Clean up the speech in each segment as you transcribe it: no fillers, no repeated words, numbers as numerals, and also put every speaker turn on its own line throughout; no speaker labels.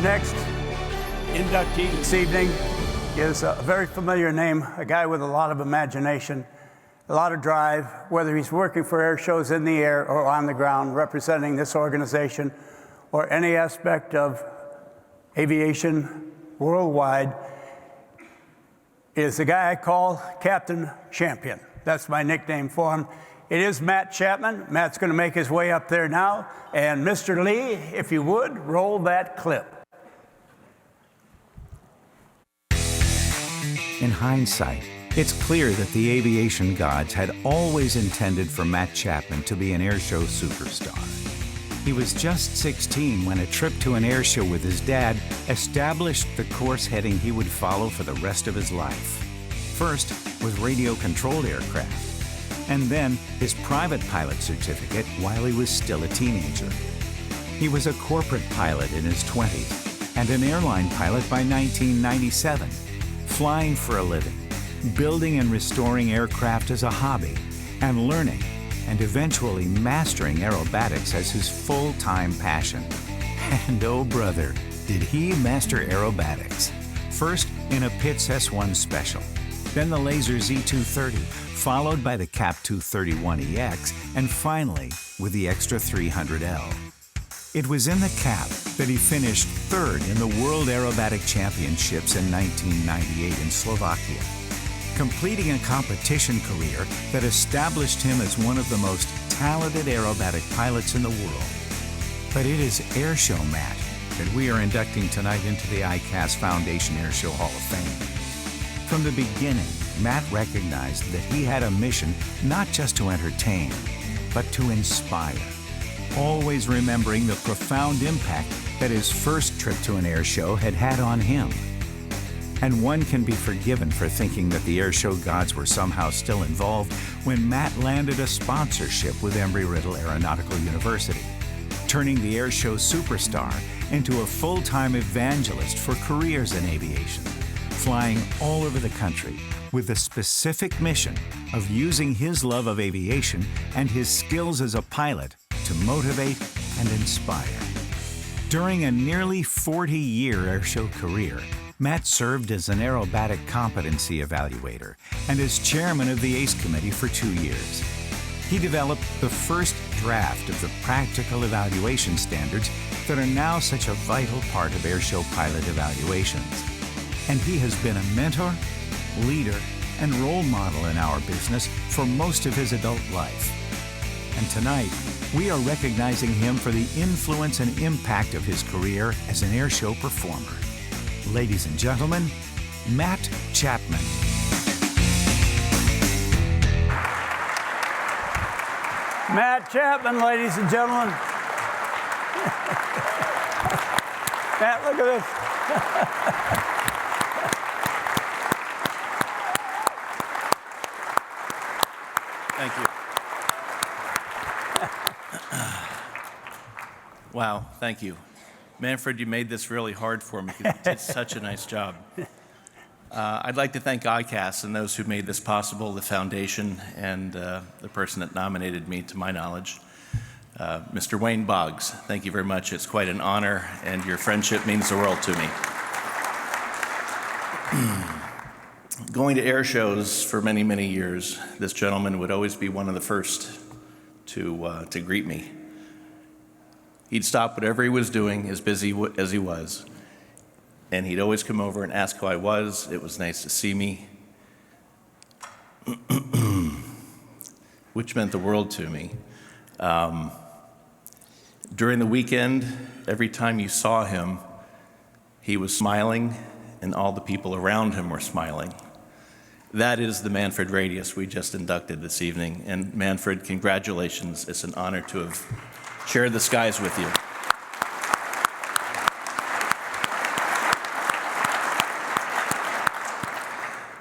next inductee this evening is a very familiar name, a guy with a lot of imagination, a lot of drive, whether he's working for air shows in the air or on the ground, representing this organization, or any aspect of aviation worldwide, is the guy I call Captain Champion. That's my nickname for him. It is Matt Chapman. Matt's going to make his way up there now. And Mr. Lee, if you would, roll that clip.
In hindsight, it's clear that the aviation gods had always intended for Matt Chapman to be an airshow superstar. He was just 16 when a trip to an airshow with his dad established the course heading he would follow for the rest of his life. First was radio-controlled aircraft, and then his private pilot certificate while he was still a teenager. He was a corporate pilot in his 20s and an airline pilot by 1997, flying for a living, building and restoring aircraft as a hobby, and learning and eventually mastering aerobatics as his full-time passion. And oh brother, did he master aerobatics. First in a Pietsch S1 Special, then the Laser Z230, followed by the Cap 231EX, and finally with the Extra 300L. It was in the Cap that he finished third in the World Aerobatic Championships in 1998 in Slovakia, completing a competition career that established him as one of the most talented aerobatic pilots in the world. But it is Airshow Matt that we are inducting tonight into the ICAS Foundation Airshow Hall of Fame. From the beginning, Matt recognized that he had a mission not just to entertain, but to inspire, always remembering the profound impact that his first trip to an air show had had on him. And one can be forgiven for thinking that the airshow gods were somehow still involved when Matt landed a sponsorship with Embry-Riddle Aeronautical University, turning the airshow superstar into a full-time evangelist for careers in aviation, flying all over the country with the specific mission of using his love of aviation and his skills as a pilot to motivate and inspire. During a nearly 40-year airshow career, Matt served as an aerobatic competency evaluator and as chairman of the ACE committee for 2 years. He developed the first draft of the practical evaluation standards that are now such a vital part of airshow pilot evaluations. And he has been a mentor, leader, and role model in our business for most of his adult life. And tonight, we are recognizing him for the influence and impact of his career as an airshow performer. Ladies and gentlemen, Matt Chapman.
Matt Chapman, ladies and gentlemen. Matt, look at this.
Thank you. Wow, thank you. Manfred, you made this really hard for me. You did such a nice job. I'd like to thank ICAS and those who made this possible, the foundation, and the person that nominated me, to my knowledge, Mr. Wayne Boggs. Thank you very much. It's quite an honor, and your friendship means the world to me. Going to air shows for many, many years, this gentleman would always be one of the first to greet me. He'd stop whatever he was doing, as busy as he was, and he'd always come over and ask how I was. It was nice to see me, which meant the world to me. During the weekend, every time you saw him, he was smiling, and all the people around him were smiling. That is the Manfred Radius we just inducted this evening. And Manfred, congratulations. It's an honor to have shared the skies with you.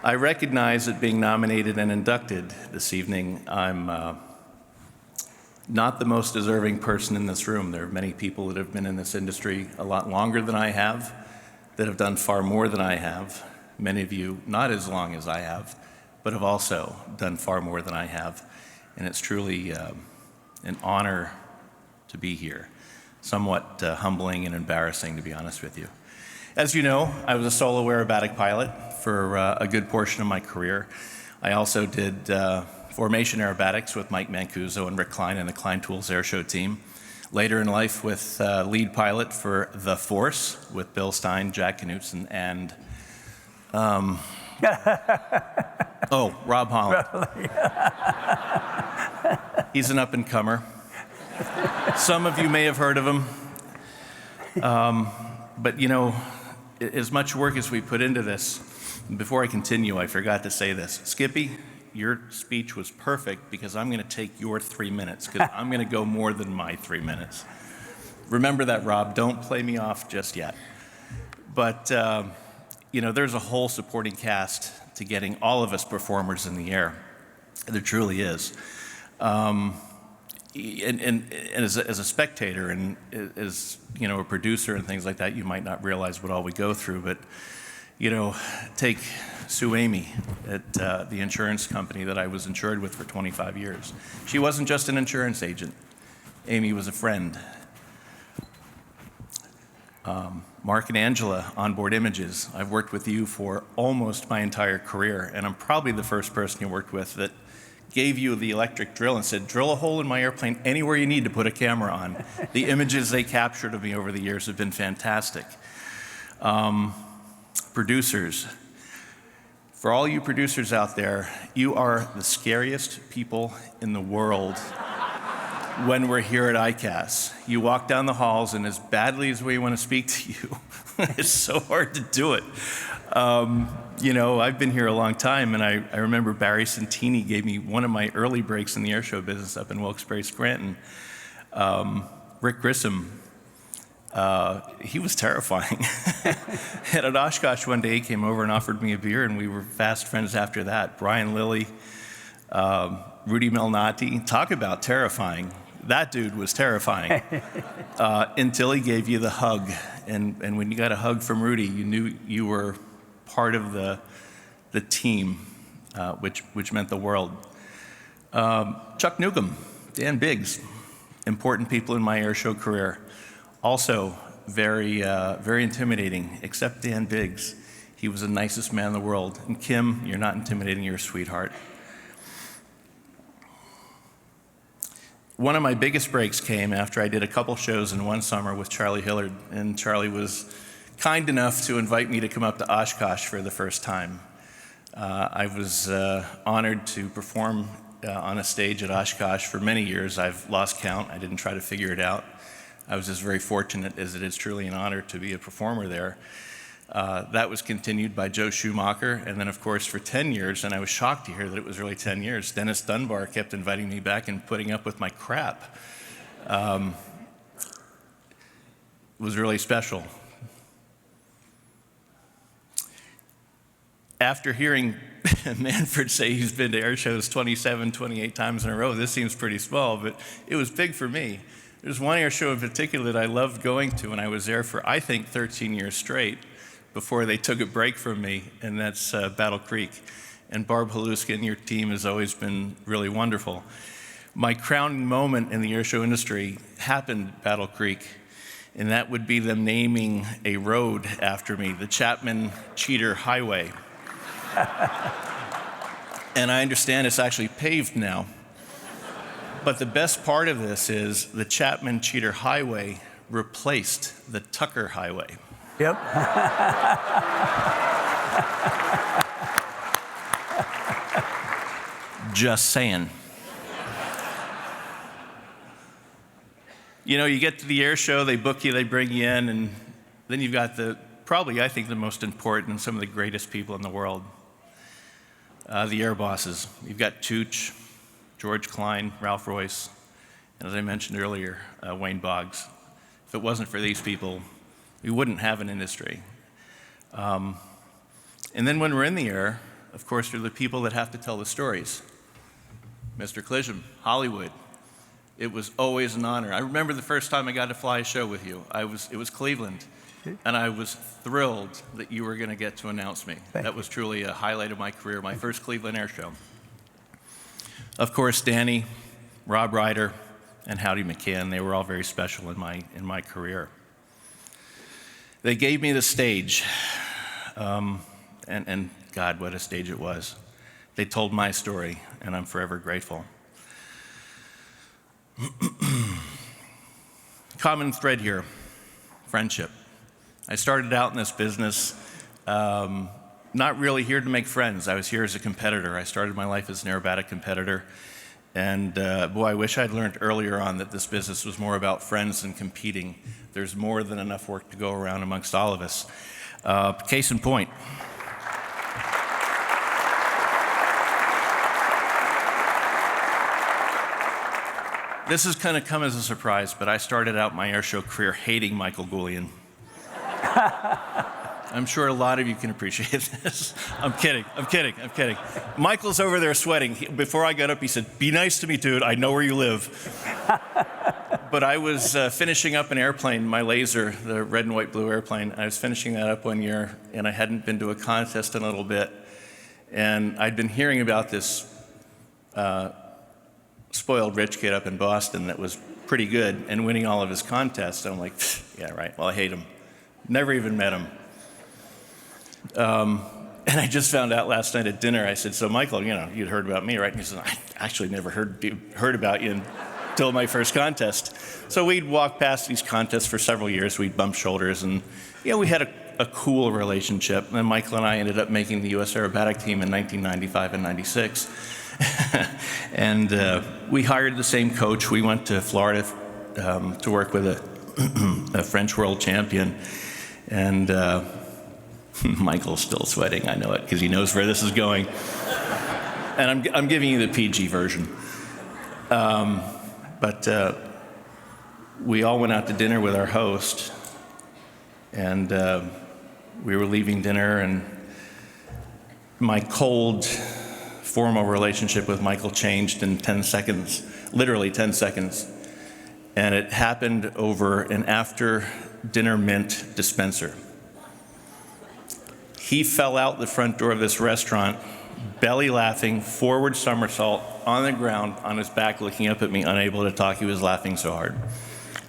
I recognize that being nominated and inducted this evening, I'm not the most deserving person in this room. There are many people that have been in this industry a lot longer than I have, that have done far more than I have. Many of you not as long as I have, but have also done far more than I have. And it's truly an honor to be here. somewhat humbling and embarrassing, to be honest with you. As you know, I was a solo aerobatic pilot for a good portion of my career. I also did formation aerobatics with Mike Mancuso and Rick Klein and the Klein Tools Airshow team. Later in life with lead pilot for The Force with Bill Stein, Jack Knutson, and Rob Holland. He's an up-and-comer. Some of you may have heard of him. But you know, as much work as we put into this, before I continue, I forgot to say this. Skippy, your speech was perfect because I'm going to take your 3 minutes because I'm going to go more than my 3 minutes. Remember that, Rob. Don't play me off just yet. But, you know, there's a whole supporting cast to getting all of us performers in the air. There truly is. And as a spectator and as, you know, a producer and things like that, you might not realize what all we go through. But, you know, take Sue Amy at the insurance company that I was insured with for 25 years. She wasn't just an insurance agent. Amy was a friend. Mark and Angela, Onboard Images. I've worked with you for almost my entire career, and I'm probably the first person you worked with that gave you the electric drill and said, drill a hole in my airplane anywhere you need to put a camera on. The images they captured of me over the years have been fantastic. Producers. For all you producers out there, you are the scariest people in the world when we're here at ICAS. You walk down the halls, and as badly as we want to speak to you, it's so hard to do it. You know, I've been here a long time, and I remember Barry Santini gave me one of my early breaks in the airshow business up in Wilkes-Barre, Scranton. Rick Grissom, he was terrifying. And at Oshkosh one day, he came over and offered me a beer, and we were fast friends after that. Brian Lilly, Rudy Malnati, talk about terrifying. That dude was terrifying until he gave you the hug. And when you got a hug from Rudy, you knew you were part of the team, which meant the world. Chuck Newcomb, Dan Biggs, important people in my airshow career. Also very intimidating, except Dan Biggs. He was the nicest man in the world. And Kim, you're not intimidating, you're a sweetheart. One of my biggest breaks came after I did a couple shows in one summer with Charlie Hillard, and Charlie was kind enough to invite me to come up to Oshkosh for the first time. I was honored to perform on a stage at Oshkosh for many years. I've lost count. I didn't try to figure it out. I was just very fortunate, as it is truly an honor to be a performer there. That was continued by Joe Schumacher, and then of course for 10 years, and I was shocked to hear that it was really 10 years, Dennis Dunbar kept inviting me back and putting up with my crap. It was really special. After hearing Manfred say he's been to air shows 27, 28 times in a row, this seems pretty small, but it was big for me. There's one air show in particular that I loved going to, and I was there for, I think, 13 years straight before they took a break from me, and that's Battle Creek. And Barb Haluska and your team has always been really wonderful. My crowning moment in the air show industry happened at Battle Creek, and that would be them naming a road after me, the Chapman Cheater Highway. And I understand it's actually paved now. But the best part of this is the Chapman Cheater Highway replaced the Tucker Highway.
Yep.
Just saying. You know, you get to the air show, they book you, they bring you in, and then you've got probably, I think, the most important and some of the greatest people in the world. The air bosses. You've got Tooch, George Klein, Ralph Royce, and as I mentioned earlier, Wayne Boggs. If it wasn't for these people, we wouldn't have an industry. And then when we're in the air, of course, there are the people that have to tell the stories. Mr. Clisholm, Hollywood. It was always an honor. I remember the first time I got to fly a show with you. It was Cleveland, and I was thrilled that you were going to get to announce me. That was truly a highlight of my career, my first Cleveland air show. Of course, Danny, Rob Ryder, Howdy McCann. They were all very special in my career. They gave me the stage, and God, what a stage it was. They told my story, and I'm forever grateful. Common thread here, friendship. I started out in this business not really here to make friends. I was here as a competitor. I started my life as an aerobatic competitor. And boy, I wish I'd learned earlier on that this business was more about friends than competing. There's more than enough work to go around amongst all of us. Case in point. This is going to come as a surprise, but I started out my airshow career hating Michael Goulian. I'm sure a lot of you can appreciate this. I'm kidding. Michael's over there sweating. Before I got up, he said, "Be nice to me, dude. I know where you live." But I was finishing up an airplane, my laser, the red and white blue airplane. I was finishing that up one year, and I hadn't been to a contest in a little bit. And I'd been hearing about this spoiled rich kid up in Boston that was pretty good and winning all of his contests. I'm like, yeah, right. Well, I hate him. Never even met him. And I just found out last night at dinner. I said, "So, Michael, you'd heard about me, right?" And he said, "I actually never heard about you until my first contest." So we'd walk past these contests for several years. We'd bump shoulders, and we had a cool relationship. And then Michael and I ended up making the U.S. Aerobatic team in 1995 and 96. And we hired the same coach. We went to Florida to work with a French world champion. And Michael's still sweating, I know it, because he knows where this is going. And I'm giving you the PG version. But we all went out to dinner with our host, and we were leaving dinner, and my cold, formal relationship with Michael changed in 10 seconds, literally 10 seconds. And it happened over an after-dinner mint dispenser. He fell out the front door of this restaurant, belly laughing, forward somersault, on the ground, on his back, looking up at me, unable to talk. He was laughing so hard.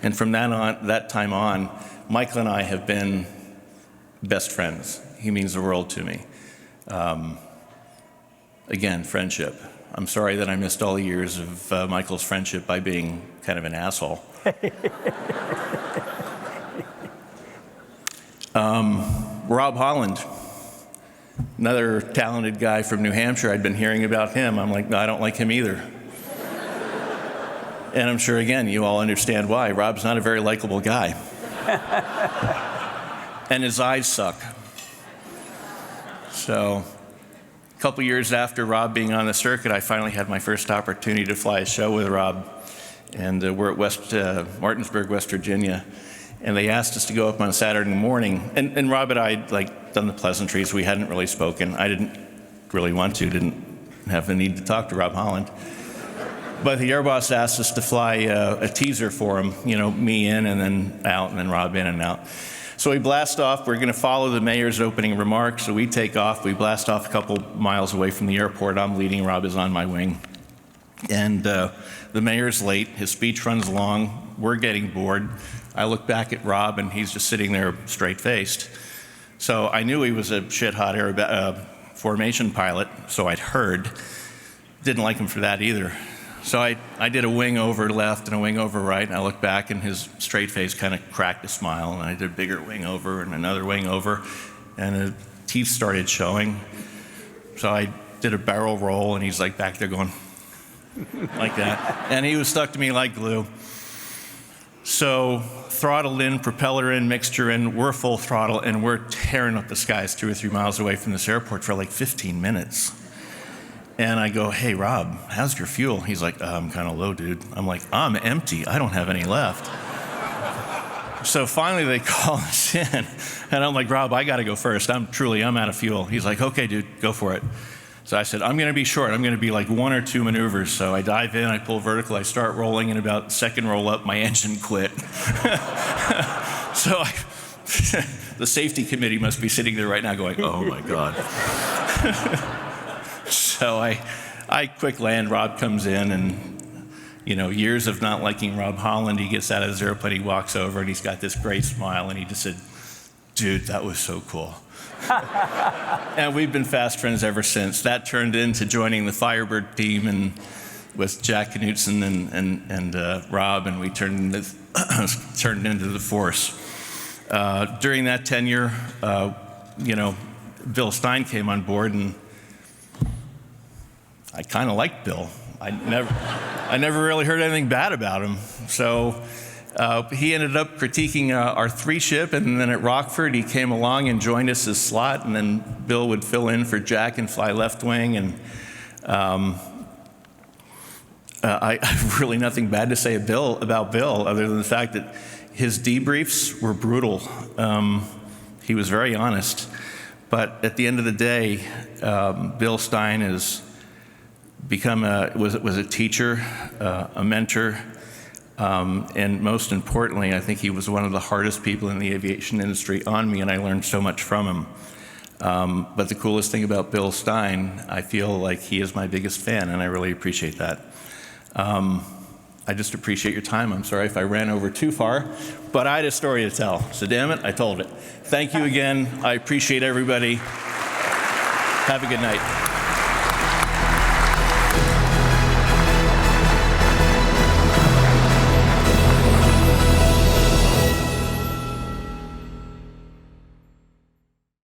And from that time on, Michael and I have been best friends. He means the world to me. Again, friendship. I'm sorry that I missed all the years of Michael's friendship by being kind of an asshole. Rob Holland, another talented guy from New Hampshire. I'd been hearing about him. I'm like, no, I don't like him either. And I'm sure, again, you all understand why. Rob's not a very likable guy. And his eyes suck. So a couple years after Rob being on the circuit, I finally had my first opportunity to fly a show with Rob. And we're at Martinsburg, West Virginia. And they asked us to go up on Saturday morning. And Rob and I had done the pleasantries. We hadn't really spoken. I didn't really want to, didn't have the need to talk to Rob Holland. But the air boss asked us to fly a teaser for him, me in and then out, and then Rob in and out. So we blast off. We're going to follow the mayor's opening remarks. So we take off. We blast off a couple miles away from the airport. I'm leading. Rob is on my wing. And the mayor's late. His speech runs long. We're getting bored. I look back at Rob, and he's just sitting there straight-faced. So I knew he was a shit-hot formation pilot, so I'd heard. Didn't like him for that either. So I did a wing over left and a wing over right, and I looked back, and his straight face kind of cracked a smile, and I did a bigger wing over and another wing over, and his teeth started showing. So I did a barrel roll, and he's like back there going like that. And he was stuck to me like glue. So throttle in, propeller in, mixture in, we're full throttle, and we're tearing up the skies 2 or 3 miles away from this airport for like 15 minutes. And I go, "Hey, Rob, how's your fuel?" He's like, "I'm kind of low, dude." I'm like, "I'm empty. I don't have any left." So finally they call us in, and I'm like, "Rob, I got to go first. I'm out of fuel." He's like, "Okay, dude, go for it." So I said, "I'm going to be short. I'm going to be like 1 or 2 maneuvers." So I dive in, I pull vertical, I start rolling, and about second roll up, my engine quit. So the safety committee must be sitting there right now going, "Oh my God." So I quick land, Rob comes in, and years of not liking Rob Holland, he gets out of his airplane, he walks over, and he's got this great smile, and he just said, "Dude, that was so cool." And we've been fast friends ever since. That turned into joining the Firebird team and with Jack Knutson and Rob, and we turned into the Force. During that tenure, Bill Stein came on board, and I kind of liked Bill. I never really heard anything bad about him. So he ended up critiquing our 3 ship, and then at Rockford he came along and joined us as slot, and then Bill would fill in for Jack and fly left wing. And I have really nothing bad to say about Bill, other than the fact that his debriefs were brutal. He was very honest. But at the end of the day, Bill Stein has become was a teacher, a mentor, and most importantly, I think he was one of the hardest people in the aviation industry on me, and I learned so much from him. But the coolest thing about Bill Stein, I feel like he is my biggest fan, and I really appreciate that. I just appreciate your time. I'm sorry if I ran over too far, but I had a story to tell, so damn it, I told it. Thank you again. I appreciate everybody. Have a good night.